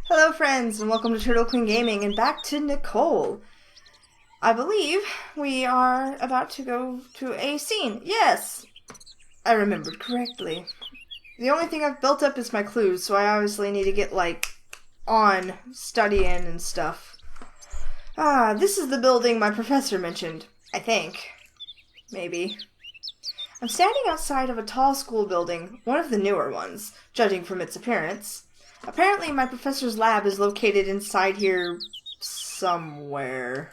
Hello friends, and welcome to TurtleQueenGaming, and back to Nicole. I believe we are about to go to a scene. Yes! I remembered correctly. The only thing I've built up is my clues, so I obviously need to get, on studying and stuff. This is the building my professor mentioned. I think. Maybe. I'm standing outside of a tall school building, one of the newer ones, judging from its appearance. Apparently, my professor's lab is located inside here somewhere.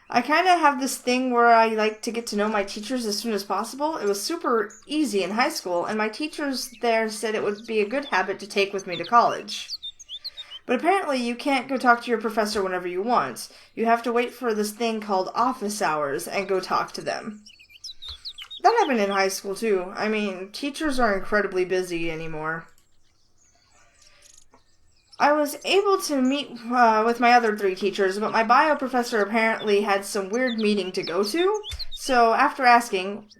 I kind of have this thing where I like to get to know my teachers as soon as possible. It was super easy in high school, and my teachers there said it would be a good habit to take with me to college. But apparently, you can't go talk to your professor whenever you want. You have to wait for this thing called office hours and go talk to them. That happened in high school, too. I mean, teachers are incredibly busy anymore. I was able to meet with my other three teachers, but my bio professor apparently had some weird meeting to go to. So after asking,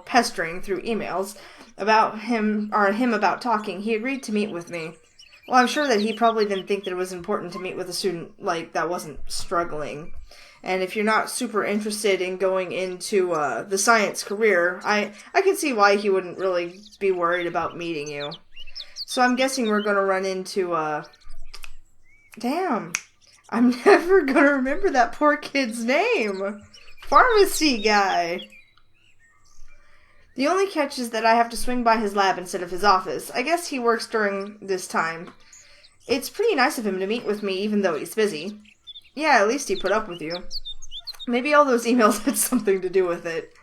pestering through emails about him about talking, he agreed to meet with me. Well, I'm sure that he probably didn't think that it was important to meet with a student that wasn't struggling. And if you're not super interested in going into the science career, I can see why he wouldn't really be worried about meeting you. So I'm guessing we're going to run into Damn, I'm never gonna remember that poor kid's name. Pharmacy guy. The only catch is that I have to swing by his lab instead of his office. I guess he works during this time. It's pretty nice of him to meet with me even though he's busy. Yeah, at least he put up with you. Maybe all those emails had something to do with it.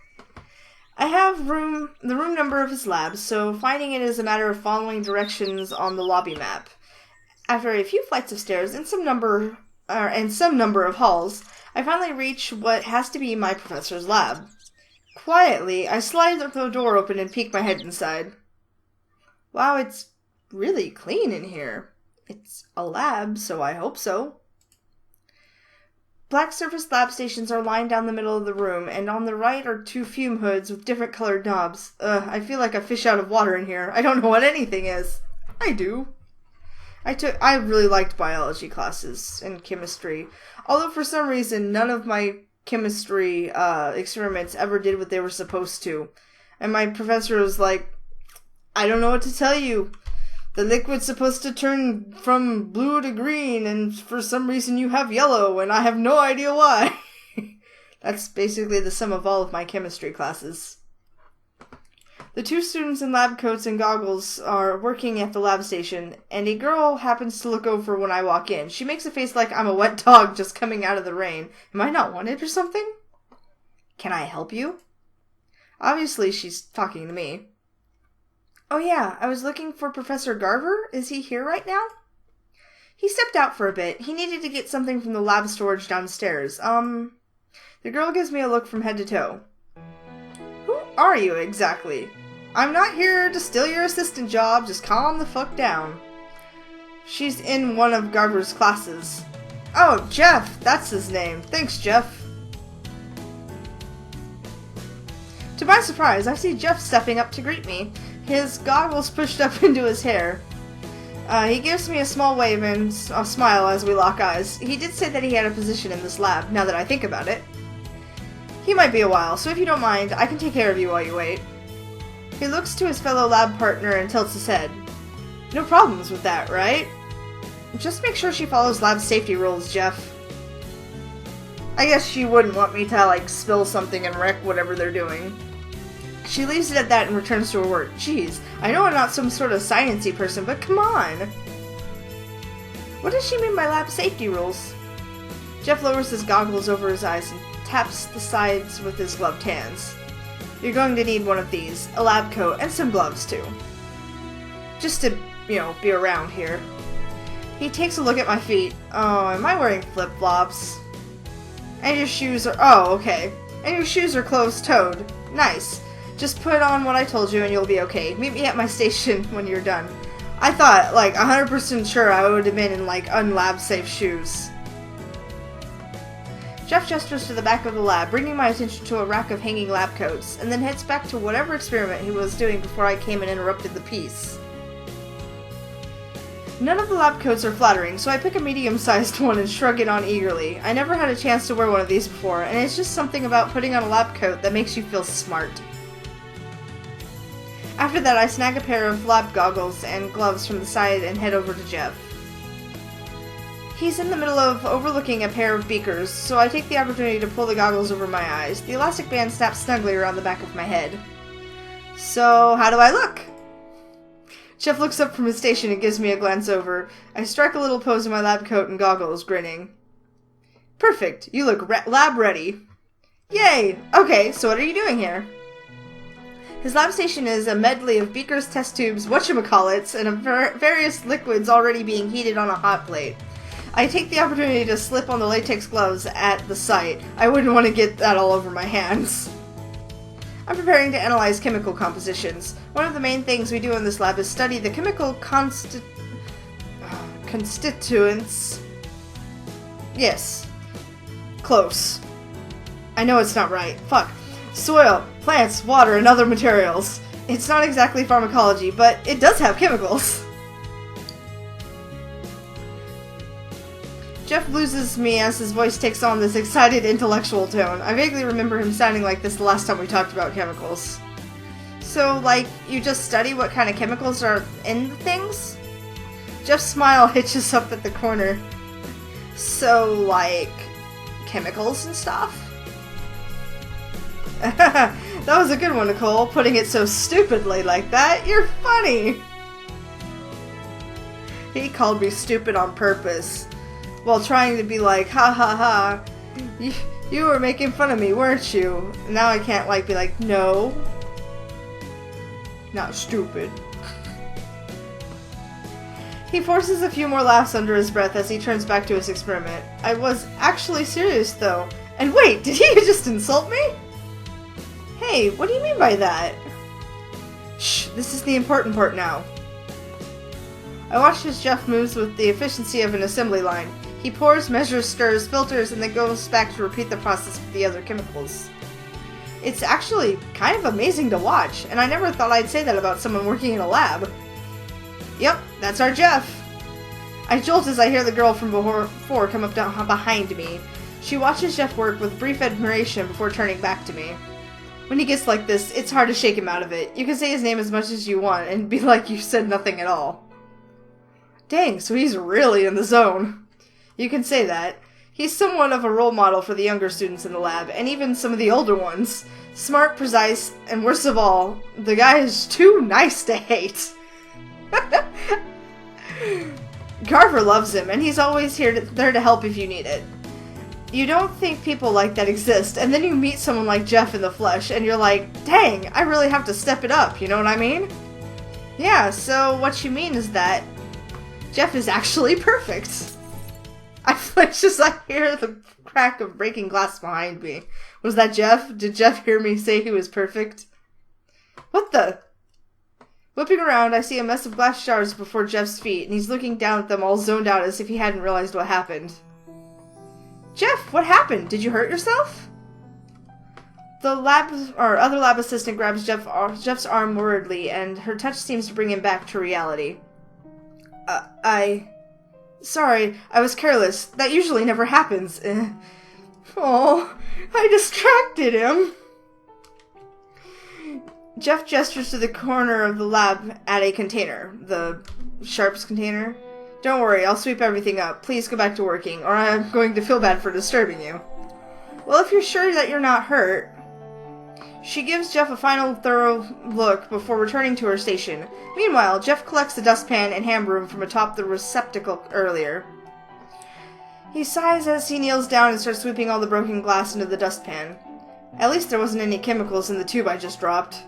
I have the room number of his lab, so finding it is a matter of following directions on the lobby map. After a few flights of stairs and some number of halls, I finally reach what has to be my professor's lab. Quietly, I slide the door open and peek my head inside. Wow, it's really clean in here. It's a lab, so I hope so. Black surface lab stations are lined down the middle of the room, and on the right are two fume hoods with different colored knobs. I feel like a fish out of water in here. I don't know what anything is. I do. I really liked biology classes and chemistry, although for some reason none of my chemistry experiments ever did what they were supposed to. And my professor was like, I don't know what to tell you. The liquid's supposed to turn from blue to green, and for some reason you have yellow, and I have no idea why. That's basically the sum of all of my chemistry classes. The two students in lab coats and goggles are working at the lab station, and a girl happens to look over when I walk in. She makes a face like I'm a wet dog just coming out of the rain. Am I not wanted or something? Can I help you? Obviously, she's talking to me. Oh yeah, I was looking for Professor Garver. Is he here right now? He stepped out for a bit. He needed to get something from the lab storage downstairs. The girl gives me a look from head to toe. Who are you exactly? I'm not here to steal your assistant job, just calm the fuck down. She's in one of Garver's classes. Oh, Jeff, that's his name. Thanks, Jeff. To my surprise, I see Jeff stepping up to greet me, his goggles pushed up into his hair. He gives me a small wave and a smile as we lock eyes. He did say that he had a position in this lab, now that I think about it. He might be a while, so if you don't mind, I can take care of you while you wait. He looks to his fellow lab partner and tilts his head. No problems with that, right? Just make sure she follows lab safety rules, Jeff. I guess she wouldn't want me to, spill something and wreck whatever they're doing. She leaves it at that and returns to her work. Jeez, I know I'm not some sort of sciencey person, but come on! What does she mean by lab safety rules? Jeff lowers his goggles over his eyes and taps the sides with his gloved hands. You're going to need one of these, a lab coat, and some gloves too. Just to, be around here. He takes a look at my feet. Oh, am I wearing flip-flops? And your shoes are... Oh, okay. And your shoes are closed-toed. Nice. Just put on what I told you and you'll be okay. Meet me at my station when you're done. I thought, 100% sure I would have been in, unlab-safe shoes. Jeff gestures to the back of the lab, bringing my attention to a rack of hanging lab coats, and then heads back to whatever experiment he was doing before I came and interrupted the piece. None of the lab coats are flattering, so I pick a medium-sized one and shrug it on eagerly. I never had a chance to wear one of these before, and it's just something about putting on a lab coat that makes you feel smart. After that, I snag a pair of lab goggles and gloves from the side and head over to Jeff. He's in the middle of overlooking a pair of beakers, so I take the opportunity to pull the goggles over my eyes. The elastic band snaps snugly around the back of my head. So, how do I look? Jeff looks up from his station and gives me a glance over. I strike a little pose in my lab coat and goggles, grinning. Perfect. You look lab ready. Yay! Okay, so what are you doing here? His lab station is a medley of beakers, test tubes, whatchamacallits, and various liquids already being heated on a hot plate. I take the opportunity to slip on the latex gloves at the site. I wouldn't want to get that all over my hands. I'm preparing to analyze chemical compositions. One of the main things we do in this lab is study the chemical constituents. Yes. Close. I know it's not right. Fuck. Soil, plants, water, and other materials. It's not exactly pharmacology, but it does have chemicals. Jeff loses me as his voice takes on this excited intellectual tone. I vaguely remember him sounding like this the last time we talked about chemicals. So, like, you just study what kind of chemicals are in the things? Jeff's smile hitches up at the corner. So, like, chemicals and stuff? That was a good one, Nicole, putting it so stupidly like that. You're funny! He called me stupid on purpose, while trying to be like, ha ha ha, you were making fun of me, weren't you? Now I can't, like, be like, no. Not stupid. He forces a few more laughs under his breath as he turns back to his experiment. I was actually serious, though. And wait, did he just insult me? Hey, what do you mean by that? Shh, this is the important part now. I watch as Jeff moves with the efficiency of an assembly line. He pours, measures, stirs, filters, and then goes back to repeat the process with the other chemicals. It's actually kind of amazing to watch, and I never thought I'd say that about someone working in a lab. Yep, that's our Jeff. I jolt as I hear the girl from before come up down behind me. She watches Jeff work with brief admiration before turning back to me. When he gets like this, it's hard to shake him out of it. You can say his name as much as you want and be like you said nothing at all. Dang, so he's really in the zone. You can say that. He's somewhat of a role model for the younger students in the lab, and even some of the older ones. Smart, precise, and worst of all, the guy is too nice to hate. Carver loves him, and he's always there to help if you need it. You don't think people like that exist, and then you meet someone like Jeff in the flesh, and you're like, dang, I really have to step it up, you know what I mean? Yeah, so what you mean is that Jeff is actually perfect. I flinch as I hear the crack of breaking glass behind me. Was that Jeff? Did Jeff hear me say he was perfect? What the? Whipping around, I see a mess of glass shards before Jeff's feet, and he's looking down at them all zoned out as if he hadn't realized what happened. Jeff, what happened? Did you hurt yourself? The other lab assistant grabs Jeff's arm worriedly, and her touch seems to bring him back to reality. Sorry, I was careless. That usually never happens. Oh, I distracted him. Jeff gestures to the corner of the lab at a container. The sharps container. Don't worry, I'll sweep everything up. Please go back to working, or I'm going to feel bad for disturbing you. Well, if you're sure that you're not hurt... She gives Jeff a final thorough look before returning to her station. Meanwhile, Jeff collects the dustpan and ham broom from atop the receptacle earlier. He sighs as he kneels down and starts sweeping all the broken glass into the dustpan. At least there wasn't any chemicals in the tube I just dropped.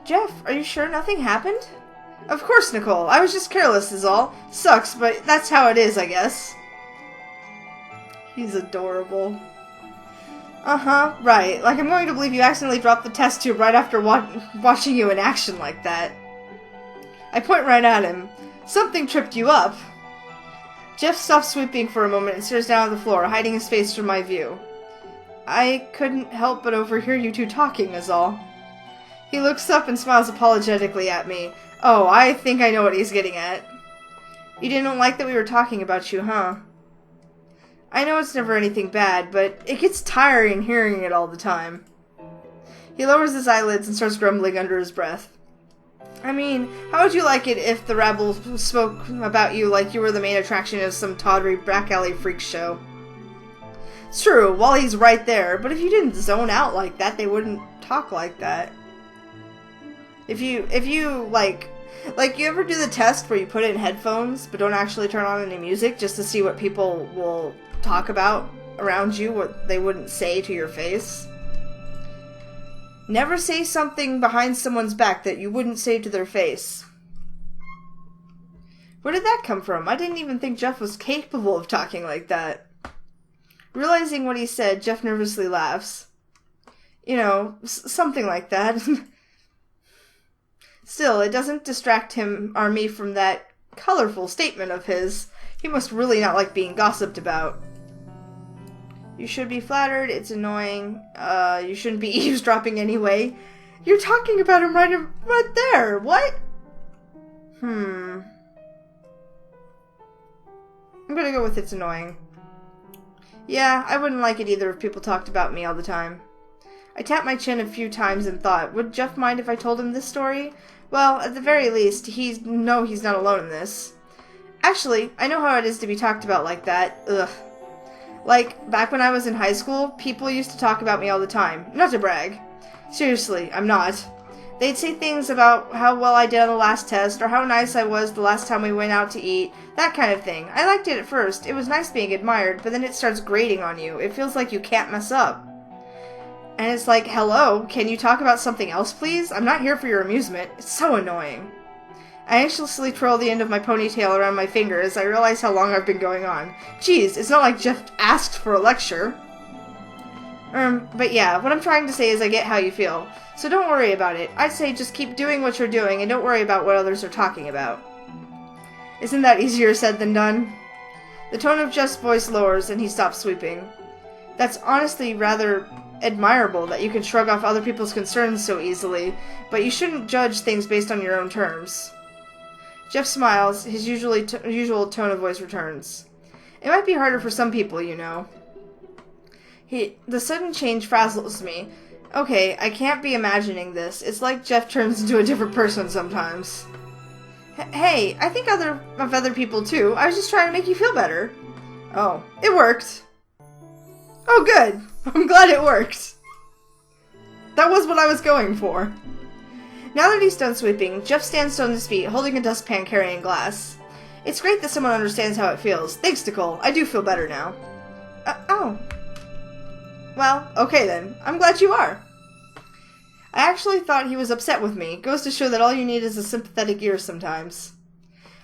Jeff, are you sure nothing happened? Of course, Nicole. I was just careless is all. Sucks, but that's how it is, I guess. He's adorable. Uh-huh, right. Like I'm going to believe you accidentally dropped the test tube right after watching you in action like that. I point right at him. Something tripped you up. Jeff stops sweeping for a moment and stares down at the floor, hiding his face from my view. I couldn't help but overhear you two talking, is all. He looks up and smiles apologetically at me. Oh, I think I know what he's getting at. You didn't like that we were talking about you, huh? I know it's never anything bad, but it gets tiring hearing it all the time. He lowers his eyelids and starts grumbling under his breath. I mean, how would you like it if the rabble spoke about you like you were the main attraction of some tawdry back alley freak show? It's true, Wally's right there, but if you didn't zone out like that, they wouldn't talk like that. If you, like, you ever do the test where you put in headphones, but don't actually turn on any music just to see what people will talk about around you, what they wouldn't say to your face? Never say something behind someone's back that you wouldn't say to their face. Where did that come from? I didn't even think Jeff was capable of talking like that. Realizing what he said, Jeff nervously laughs. You know, something like that. Still, it doesn't distract him or me from that colorful statement of his. He must really not like being gossiped about. You should be flattered, it's annoying. You shouldn't be eavesdropping anyway. You're talking about him right there, what? I'm gonna go with it's annoying. Yeah, I wouldn't like it either if people talked about me all the time. I tapped my chin a few times and thought, would Jeff mind if I told him this story? Well, at the very least, he's not alone in this. Actually, I know how it is to be talked about like that. Ugh. Like, back when I was in high school, people used to talk about me all the time. Not to brag. Seriously, I'm not. They'd say things about how well I did on the last test, or how nice I was the last time we went out to eat, that kind of thing. I liked it at first. It was nice being admired, but then it starts grating on you. It feels like you can't mess up. And it's like, hello, can you talk about something else, please? I'm not here for your amusement. It's so annoying. I anxiously twirl the end of my ponytail around my finger as I realize how long I've been going on. Geez, it's not like Jeff asked for a lecture. But yeah, what I'm trying to say is I get how you feel. So don't worry about it. I'd say just keep doing what you're doing and don't worry about what others are talking about. Isn't that easier said than done? The tone of Jeff's voice lowers and he stops sweeping. That's honestly rather admirable that you can shrug off other people's concerns so easily, but you shouldn't judge things based on your own terms. Jeff smiles, his usual tone of voice returns. It might be harder for some people, you know. The sudden change frazzles me. Okay, I can't be imagining this. It's like Jeff turns into a different person sometimes. Hey, I think of other people too. I was just trying to make you feel better. Oh, it worked. Oh, good. I'm glad it worked. That was what I was going for. Now that he's done sweeping, Jeff stands on his feet, holding a dustpan carrying glass. It's great that someone understands how it feels. Thanks, Nicole. I do feel better now. Oh. Well, okay then. I'm glad you are. I actually thought he was upset with me. Goes to show that all you need is a sympathetic ear sometimes.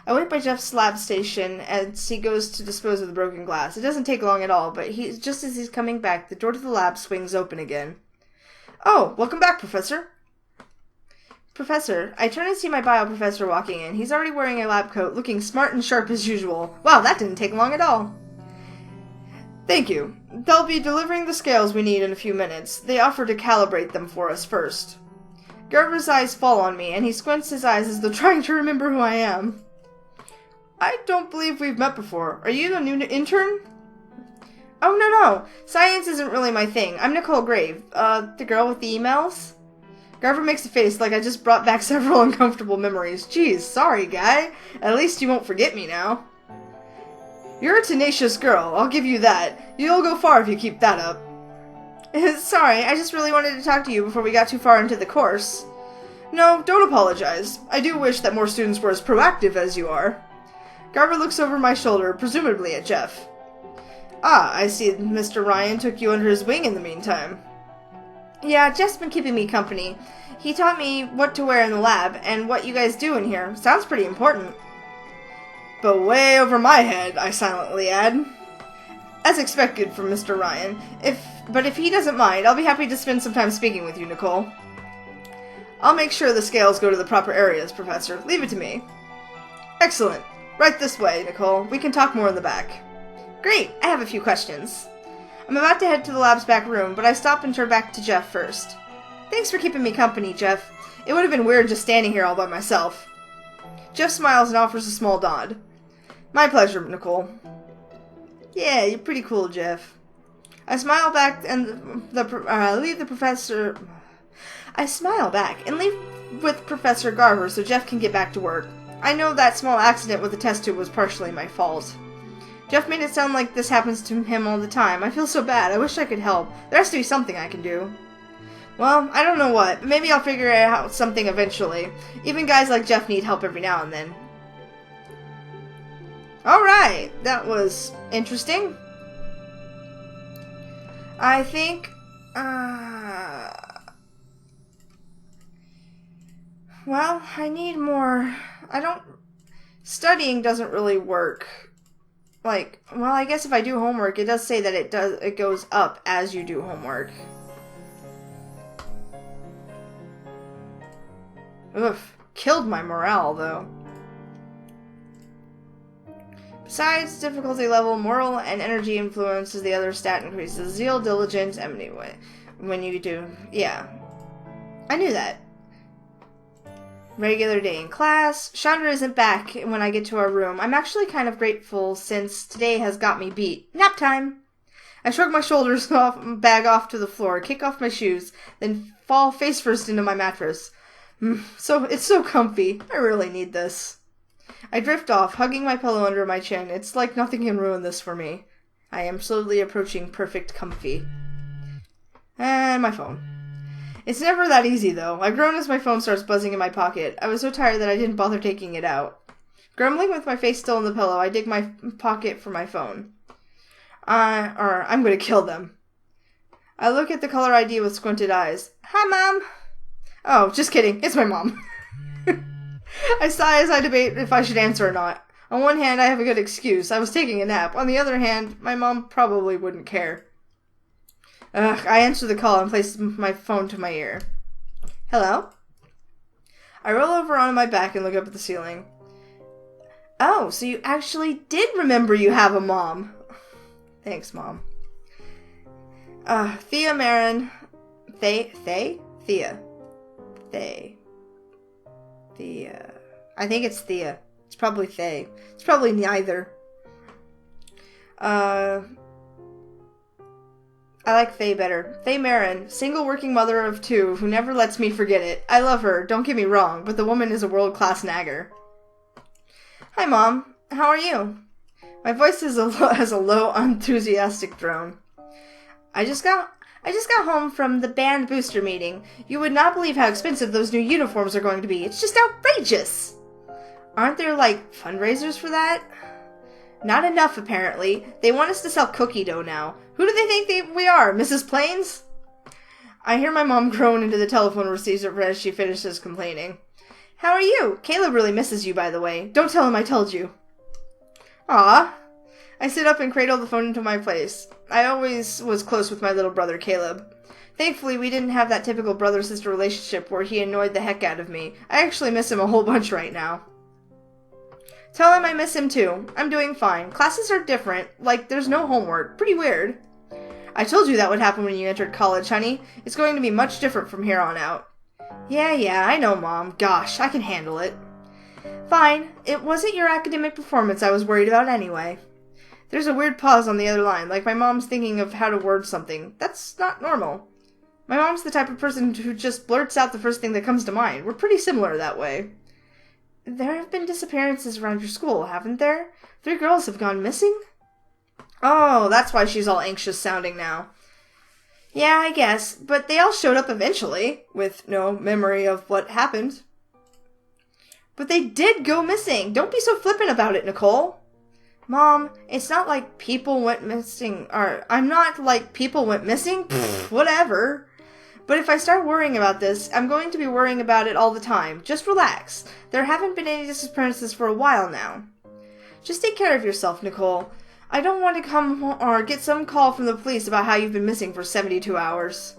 I wait by Jeff's lab station as he goes to dispose of the broken glass. It doesn't take long at all, but just as he's coming back, the door to the lab swings open again. Oh, welcome back, Professor. Professor, I turn and see my bio professor walking in. He's already wearing a lab coat, looking smart and sharp as usual. Wow, that didn't take long at all. Thank you. They'll be delivering the scales we need in a few minutes. They offer to calibrate them for us first. Garver's eyes fall on me, and he squints his eyes as though trying to remember who I am. I don't believe we've met before. Are you the new intern? Oh, no. Science isn't really my thing. I'm Nicole Grave. The girl with the emails? Garver makes a face like I just brought back several uncomfortable memories. Geez, sorry, guy. At least you won't forget me now. You're a tenacious girl, I'll give you that. You'll go far if you keep that up. Sorry, I just really wanted to talk to you before we got too far into the course. No, don't apologize. I do wish that more students were as proactive as you are. Garver looks over my shoulder, presumably at Jeff. Ah, I see Mr. Ryan took you under his wing in the meantime. Yeah, Jeff's been keeping me company. He taught me what to wear in the lab, and what you guys do in here. Sounds pretty important. But way over my head, I silently add. As expected from Mr. Ryan. But if he doesn't mind, I'll be happy to spend some time speaking with you, Nicole. I'll make sure the scales go to the proper areas, Professor. Leave it to me. Excellent. Right this way, Nicole. We can talk more in the back. Great. I have a few questions. I'm about to head to the lab's back room, but I stop and turn back to Jeff first. Thanks for keeping me company, Jeff. It would have been weird just standing here all by myself. Jeff smiles and offers a small nod. My pleasure, Nicole. Yeah, you're pretty cool, Jeff. I smile back and leave the professor... I smile back and leave with Professor Garver so Jeff can get back to work. I know that small accident with the test tube was partially my fault. Jeff made it sound like this happens to him all the time. I feel so bad. I wish I could help. There has to be something I can do. Well, I don't know what, but maybe I'll figure out something eventually. Even guys like Jeff need help every now and then. Alright, that was interesting. I think, well, I need more. Studying doesn't really work. Like, well, I guess if I do homework, it does say that it goes up as you do homework. Oof, killed my morale, though. Besides difficulty level, moral and energy influence is the other stat increases. Zeal, diligence, anyway. When you do, yeah. I knew that. Regular day in class. Chandra isn't back when I get to our room. I'm actually kind of grateful since today has got me beat. Nap time! I shrug my shoulders bag off to the floor, kick off my shoes, then fall face first into my mattress. It's so comfy. I really need this. I drift off, hugging my pillow under my chin. It's like nothing can ruin this for me. I am slowly approaching perfect comfy. And my phone. It's never that easy, though. I groan as my phone starts buzzing in my pocket. I was so tired that I didn't bother taking it out. Grumbling with my face still in the pillow, I dig my pocket for my phone. I'm gonna kill them. I look at the caller ID with squinted eyes. Hi, Mom! Oh, just kidding. It's my mom. I sigh as I debate if I should answer or not. On one hand, I have a good excuse. I was taking a nap. On the other hand, my mom probably wouldn't care. I answer the call and place my phone to my ear. Hello? I roll over onto my back and look up at the ceiling. Oh, so you actually did remember you have a mom. Thanks, Mom. Thea Marin. Thea. I think it's Thea. It's probably Thay. It's probably neither. I like Thay better. Thay Marin, single working mother of 2 who never lets me forget it. I love her, don't get me wrong, but the woman is a world-class nagger. Hi, Mom. How are you? My voice has a low, enthusiastic drone. I just got home from the band booster meeting. You would not believe how expensive those new uniforms are going to be. It's just outrageous! Aren't there, like, fundraisers for that? Not enough, apparently. They want us to sell cookie dough now. Who do they think we are, Mrs. Plains? I hear my mom groan into the telephone receiver as she finishes complaining. How are you? Caleb really misses you, by the way. Don't tell him I told you. Aw. I sit up and cradle the phone into my place. I always was close with my little brother, Caleb. Thankfully, we didn't have that typical brother-sister relationship where he annoyed the heck out of me. I actually miss him a whole bunch right now. Tell him I miss him too. I'm doing fine. Classes are different. Like, there's no homework. Pretty weird. I told you that would happen when you entered college, honey. It's going to be much different from here on out. Yeah, I know, Mom. Gosh, I can handle it. Fine. It wasn't your academic performance I was worried about anyway. There's a weird pause on the other line, like my mom's thinking of how to word something. That's not normal. My mom's the type of person who just blurts out the first thing that comes to mind. We're pretty similar that way. There have been disappearances around your school, haven't there? 3 girls have gone missing? Oh, that's why she's all anxious sounding now. Yeah, I guess, but they all showed up eventually, with no memory of what happened. But they did go missing. Don't be so flippant about it, Nicole. Mom, it's not like people went missing, I'm not like people went missing. Pfft, whatever. But if I start worrying about this, I'm going to be worrying about it all the time. Just relax. There haven't been any disappearances for a while now. Just take care of yourself, Nicole. I don't want to come or get some call from the police about how you've been missing for 72 hours.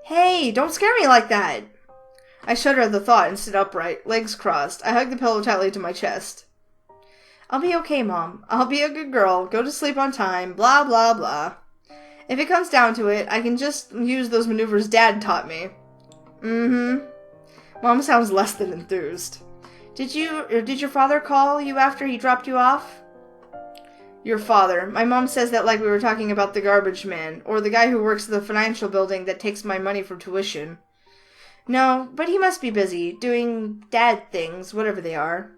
Hey, don't scare me like that. I shudder at the thought and sit upright, legs crossed. I hug the pillow tightly to my chest. I'll be okay, Mom. I'll be a good girl, go to sleep on time, blah, blah, blah. If it comes down to it, I can just use those maneuvers Dad taught me. Mom sounds less than enthused. Did your father call you after he dropped you off? Your father. My mom says that like we were talking about the garbage man, or the guy who works at the financial building that takes my money for tuition. No, but he must be busy, doing dad things, whatever they are.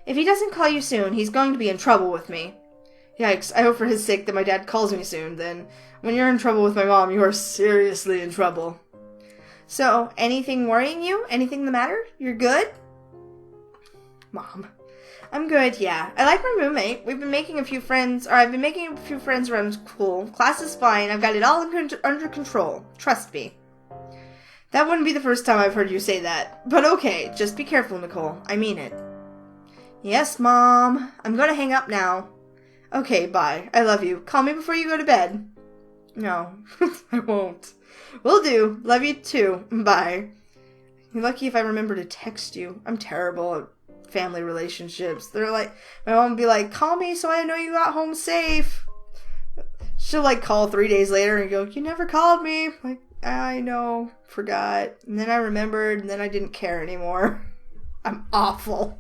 If he doesn't call you soon, he's going to be in trouble with me. Yikes, I hope for his sake that my dad calls me soon, then. When you're in trouble with my mom, you are seriously in trouble. So, anything worrying you? Anything the matter? You're good? Mom. I'm good, yeah. I like my roommate. I've been making a few friends around school. Class is fine. I've got it all under control. Trust me. That wouldn't be the first time I've heard you say that. But okay, just be careful, Nicole. I mean it. Yes, Mom. I'm gonna hang up now. Okay, bye. I love you. Call me before you go to bed. No, I won't. Will do. Love you too. Bye. You're lucky if I remember to text you. I'm terrible at family relationships. They're like, my mom would be like, call me so I know you got home safe. She'll like call 3 days later and go, you never called me. Like, I know, forgot. And then I remembered, and then I didn't care anymore. I'm awful.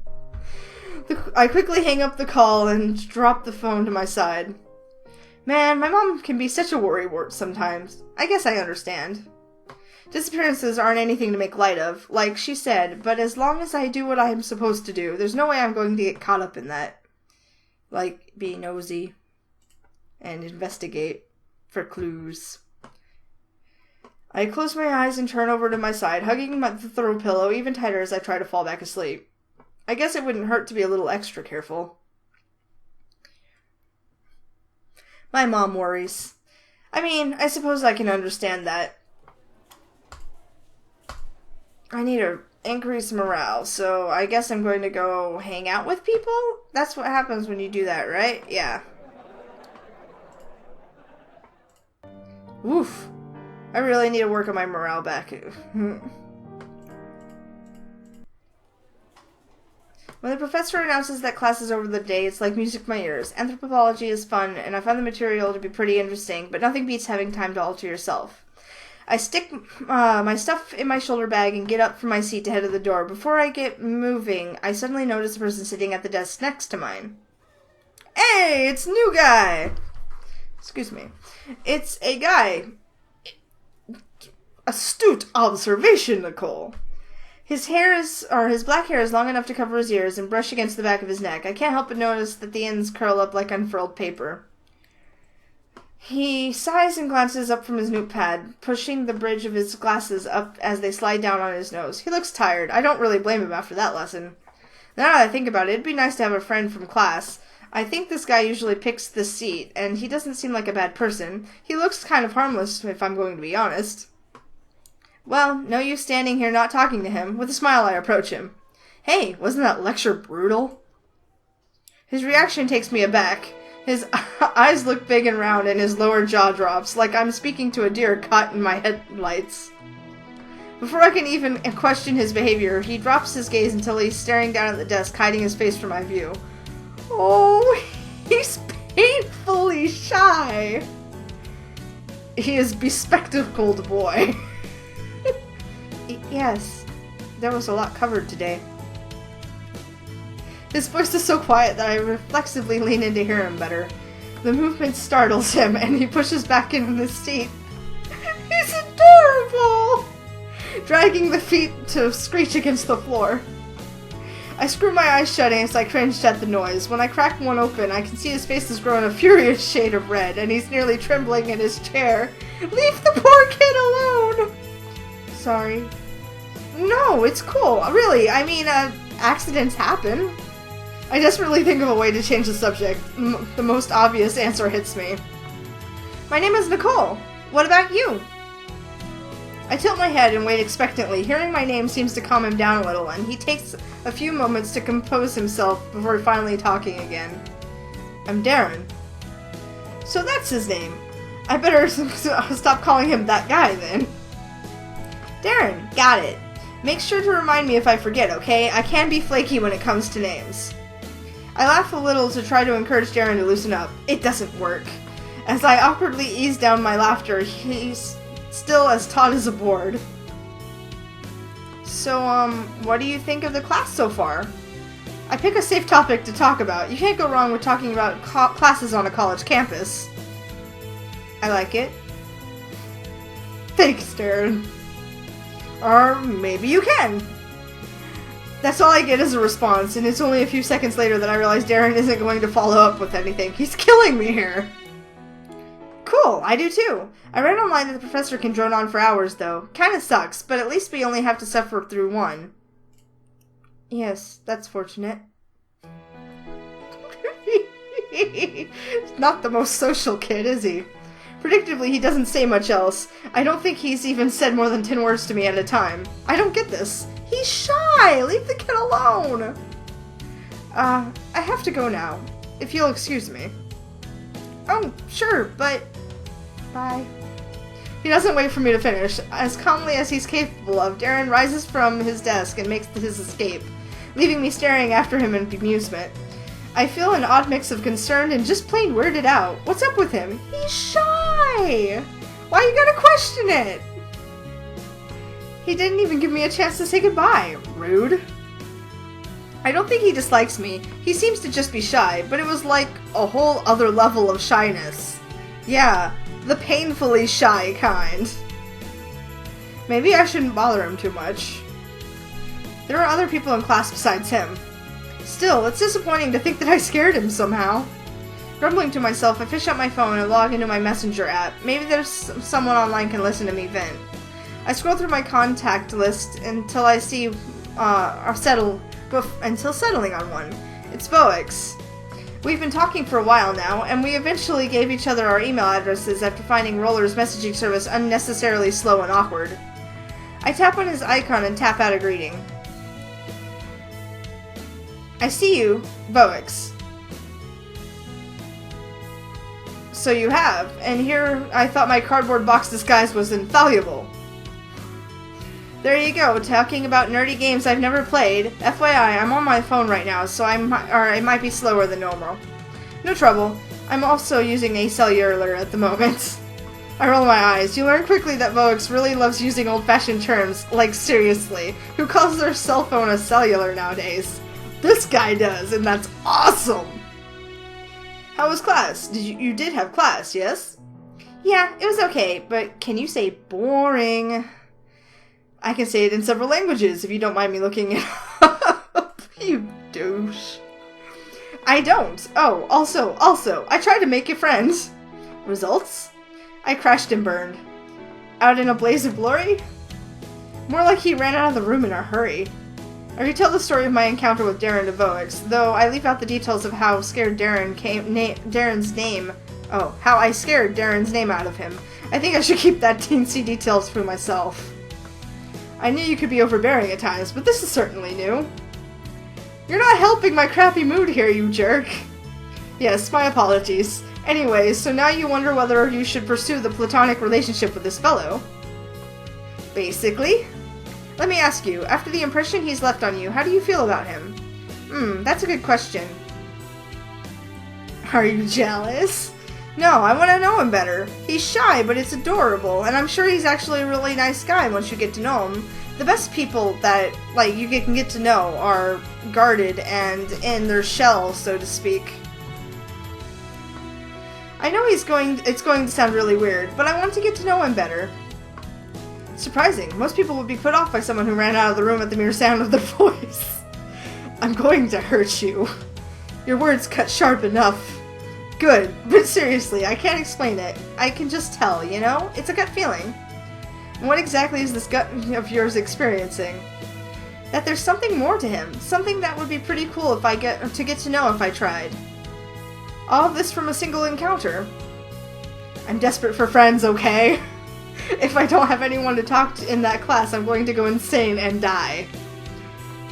I quickly hang up the call and drop the phone to my side. Man, my mom can be such a worrywart sometimes. I guess I understand. Disappearances aren't anything to make light of, like she said, but as long as I do what I am supposed to do, there's no way I'm going to get caught up in that. Like, be nosy and investigate for clues. I close my eyes and turn over to my side, hugging the throw pillow even tighter as I try to fall back asleep. I guess it wouldn't hurt to be a little extra careful. My mom worries. I mean, I suppose I can understand that. I need to increase morale, so I guess I'm going to go hang out with people? That's what happens when you do that, right? Yeah. Oof. I really need to work on my morale back. When the professor announces that class is over the day, it's like music to my ears. Anthropology is fun, and I find the material to be pretty interesting, but nothing beats having time to all to yourself. I stick my stuff in my shoulder bag and get up from my seat to head to the door. Before I get moving, I suddenly notice a person sitting at the desk next to mine. Hey, it's new guy! Excuse me. It's a guy. Astute observation, Nicole. His black hair is long enough to cover his ears and brush against the back of his neck. I can't help but notice that the ends curl up like unfurled paper. He sighs and glances up from his notepad, pushing the bridge of his glasses up as they slide down on his nose. He looks tired. I don't really blame him after that lesson. Now that I think about it, it'd be nice to have a friend from class. I think this guy usually picks this seat, and he doesn't seem like a bad person. He looks kind of harmless, if I'm going to be honest. Well, no use standing here not talking to him. With a smile, I approach him. Hey, wasn't that lecture brutal? His reaction takes me aback. His eyes look big and round, and his lower jaw drops, like I'm speaking to a deer caught in my headlights. Before I can even question his behavior, he drops his gaze until he's staring down at the desk, hiding his face from my view. Oh, he's painfully shy. He is bespectacled boy. Yes, there was a lot covered today. His voice is so quiet that I reflexively lean in to hear him better. The movement startles him, and he pushes back in his seat. He's adorable! Dragging the feet to screech against the floor. I screw my eyes shut as I cringed at the noise. When I crack one open, I can see his face has grown a furious shade of red, and he's nearly trembling in his chair. Leave the poor kid alone! Sorry. No, it's cool. Really, I mean, accidents happen. I desperately think of a way to change the subject. The most obvious answer hits me. My name is Nicole. What about you? I tilt my head and wait expectantly. Hearing my name seems to calm him down a little, and he takes a few moments to compose himself before finally talking again. I'm Darren. So that's his name. I better stop calling him that guy then. Darren, got it. Make sure to remind me if I forget, okay? I can be flaky when it comes to names. I laugh a little to try to encourage Darren to loosen up. It doesn't work. As I awkwardly ease down my laughter, he's still as taut as a board. So, what do you think of the class so far? I pick a safe topic to talk about. You can't go wrong with talking about classes on a college campus. I like it. Thanks, Darren. Or maybe you can. That's all I get as a response, and it's only a few seconds later that I realize Darren isn't going to follow up with anything. He's killing me here. Cool, I do too. I read online that the professor can drone on for hours, though. Kinda sucks, but at least we only have to suffer through one. Yes, that's fortunate. Not the most social kid, is he? Predictably, he doesn't say much else. I don't think he's even said more than 10 words to me at a time. I don't get this. He's shy! Leave the kid alone! I have to go now. If you'll excuse me. Oh, sure, but... Bye. He doesn't wait for me to finish. As calmly as he's capable of, Darren rises from his desk and makes his escape, leaving me staring after him in amusement. I feel an odd mix of concern and just plain weirded out. What's up with him? He's shy! Why you gotta question it? He didn't even give me a chance to say goodbye. Rude. I don't think he dislikes me. He seems to just be shy, but it was like a whole other level of shyness. Yeah, the painfully shy kind. Maybe I shouldn't bother him too much. There are other people in class besides him. Still, it's disappointing to think that I scared him somehow. Grumbling to myself, I fish out my phone and log into my messenger app. Maybe there's someone online can listen to me vent. I scroll through my contact list until I see, until settling on one. It's Boix. We've been talking for a while now, and we eventually gave each other our email addresses after finding Roller's messaging service unnecessarily slow and awkward. I tap on his icon and tap out a greeting. I see you, Boix. So you have, and here I thought my cardboard box disguise was infallible. There you go, talking about nerdy games I've never played. FYI, I'm on my phone right now, so it might be slower than normal. No trouble. I'm also using a cellular at the moment. I roll my eyes. You learn quickly that Boix really loves using old-fashioned terms. Like, seriously. Who calls their cell phone a cellular nowadays? This guy does, and that's awesome! How was class? You did have class, yes? Yeah, it was okay, but can you say boring? I can say it in several languages if you don't mind me looking it up. You douche. I don't. Oh, also, I tried to make you friends. Results? I crashed and burned. Out in a blaze of glory? More like he ran out of the room in a hurry. I retell the story of my encounter with Darren to Boix, though I leave out the details of how scared Darren's name. Oh, how I scared Darren's name out of him. I think I should keep that teensy details for myself. I knew you could be overbearing at times, but this is certainly new. You're not helping my crappy mood here, you jerk. Yes, my apologies. Anyways, so now you wonder whether you should pursue the platonic relationship with this fellow. Basically. Let me ask you, after the impression he's left on you, how do you feel about him? That's a good question. Are you jealous? No, I want to know him better. He's shy, but it's adorable, and I'm sure he's actually a really nice guy once you get to know him. The best people that, you can get to know are guarded and in their shell, so to speak. I know it's going to sound really weird, but I want to get to know him better. Surprising. Most people would be put off by someone who ran out of the room at the mere sound of their voice. I'm going to hurt you. Your words cut sharp enough. Good, but seriously, I can't explain it. I can just tell, you know? It's a gut feeling. And what exactly is this gut of yours experiencing? That there's something more to him. Something that would be pretty cool if I get to know if I tried. All of this from a single encounter. I'm desperate for friends, okay? If I don't have anyone to talk to in that class, I'm going to go insane and die.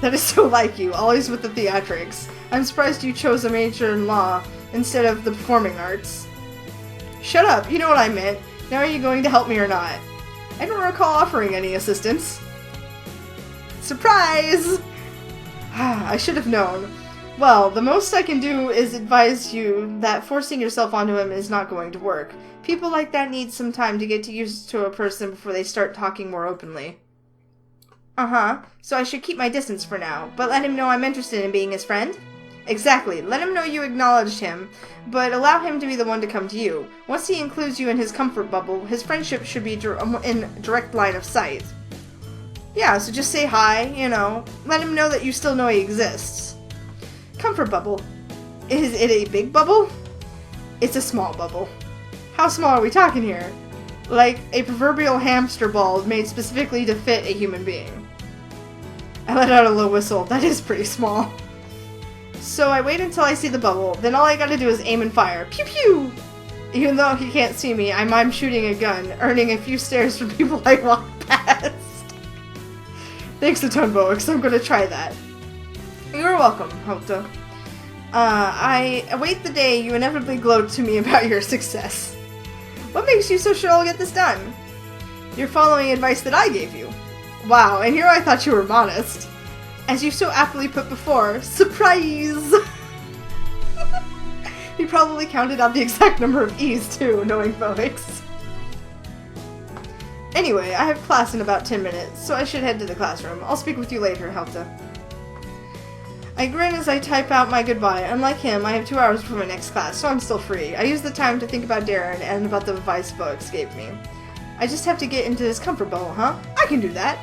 That is so like you, always with the theatrics. I'm surprised you chose a major in law instead of the performing arts. Shut up, you know what I meant. Now are you going to help me or not? I don't recall offering any assistance. Surprise! I should have known. Well, the most I can do is advise you that forcing yourself onto him is not going to work. People like that need some time to get used to a person before they start talking more openly. Uh-huh. So I should keep my distance for now, but let him know I'm interested in being his friend? Exactly. Let him know you acknowledged him, but allow him to be the one to come to you. Once he includes you in his comfort bubble, his friendship should be in direct line of sight. Yeah, so just say hi, you know. Let him know that you still know he exists. Comfort bubble. Is it a big bubble? It's a small bubble. How small are we talking here? Like a proverbial hamster ball made specifically to fit a human being. I let out a low whistle. That is pretty small. So I wait until I see the bubble, then all I gotta do is aim and fire. Pew pew! Even though he can't see me, I'm shooting a gun, earning a few stares from people I walk past. Thanks a ton, Boix. I'm gonna try that. You're welcome, Hoto. I await the day you inevitably gloat to me about your success. What makes you so sure I'll get this done? You're following advice that I gave you. Wow, and here I thought you were modest. As you so aptly put before, surprise! He probably counted out the exact number of E's too, knowing Boix. Anyway, I have class in about 10 minutes, so I should head to the classroom. I'll speak with you later, Helta. I grin as I type out my goodbye. Unlike him, I have 2 hours before my next class, so I'm still free. I use the time to think about Darren and about the advice Boix gave me. I just have to get into his comfort bubble, huh? I can do that!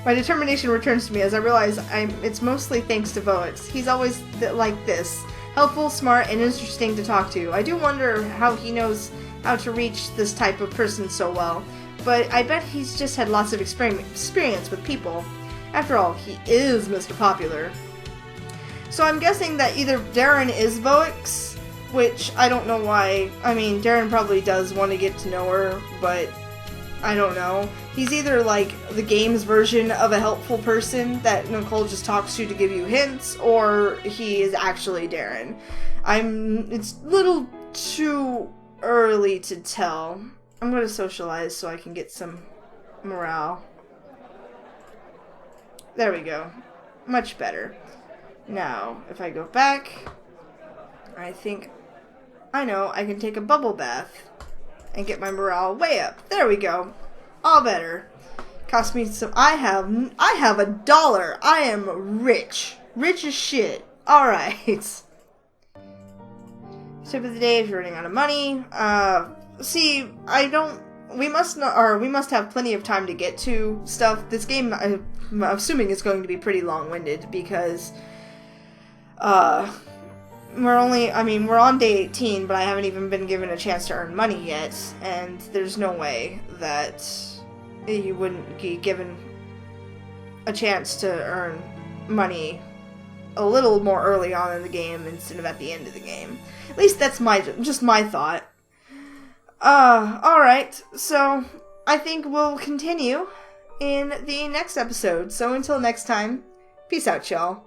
My determination returns to me as I realize it's mostly thanks to Boix. He's always like this. Helpful, smart, and interesting to talk to. I do wonder how he knows how to reach this type of person so well, but I bet he's just had lots of experience with people. After all, he is Mr. Popular. So I'm guessing that either Darren is Boix, which I don't know why. I mean, Darren probably does want to get to know her, but I don't know. He's either like the game's version of a helpful person that Nicole just talks to give you hints, or he is actually Darren. It's a little too early to tell. I'm going to socialize so I can get some morale. There we go. Much better. Now, if I go back, I think I know I can take a bubble bath and get my morale way up. There we go. All better. Cost me some. I have $1. I am rich. Rich as shit. Alright. Tip of the day if you're running out of money. See, we must have plenty of time to get to stuff. This game, I'm assuming, is going to be pretty long-winded because, we're on day 18, but I haven't even been given a chance to earn money yet, and there's no way that you wouldn't be given a chance to earn money a little more early on in the game instead of at the end of the game. At least that's just my thought. Alright, so I think we'll continue in the next episode. So until next time, peace out, y'all.